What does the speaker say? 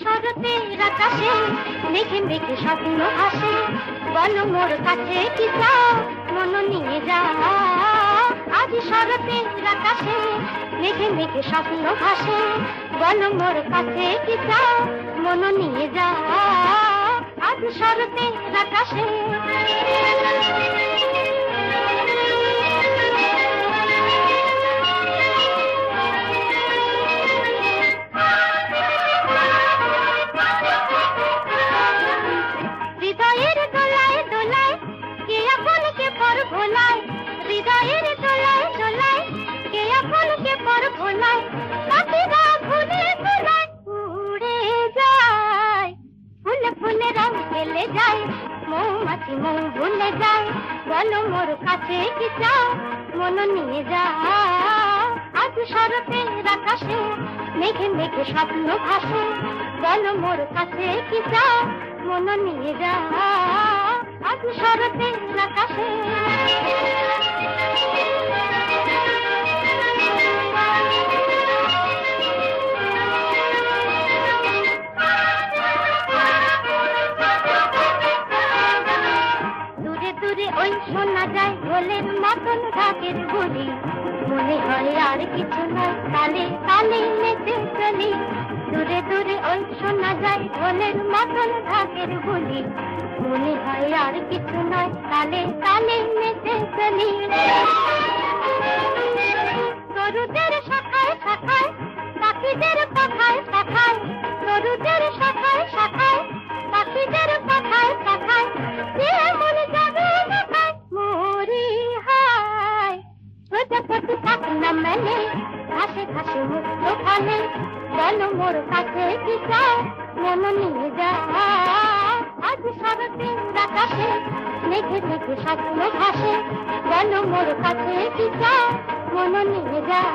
শরতের আকাশে মেঘে মেঘে স্বপ্ন ভাসে, বলো মোর কাছে কি চাও মন নিয়ে যাও। আজ শরতের আকাশে মেঘে মেঘে স্বপ্ন ভাসে, বলো মোর কাছে কি চাও মন নিয়ে যাও। আজ শরতের আকাশে হৃদয়ের দোলায় দোলায় কে আপনকে পর ভোলায়, হৃদয়ের দোলায় দোলায় কে আপনকে পর ভোলায়। পাখিরা ফুলে ফুলায় উড়ে যায়, ফুলে ফুলে রং খেলে যায়, মৌমাছি মৌ ভুলে যায়। বলো মোর কাছে কি চাও মন নিয়ে যাও। আজ শরতের আকাশে মেঘে মেঘে স্বপ্ন ভাসে, বলো মোর কাছে কি চাও মন নিয়ে যাও। আজ শরতের আকাশে দূরে দূরে ওই শোনা যায় ঢোলের মতন ঢাকের গুলি, মনে হয় আর কিছু নয় তালে তালে নেচে চলি। দূরে দূরে ওই শোনা যায় ঢোলের মতন ঢাকের গুলি, মনে হয় আর কিছু নয় তালে তালে নেচে চলি। তরুদের শাখায় শাখায় পাখিদের পাখায় পাখায়, তরুদের শাখায় শাখায় পাখিদের পাখায় পাখায়, যে মন যাবে দেখায় মরি হায়। প্রজাপতি পাক না মেলে ঘাসে ঘাসে মুক্ত ফলে, বলো মোর কাছে কি চাও মন নিয়ে যাও। আজ শরতের আকাশে মেঘে মেঘে স্বপ্ন ভাসে, বলো মোর কাছে কি চাও মন নিয়ে যাও।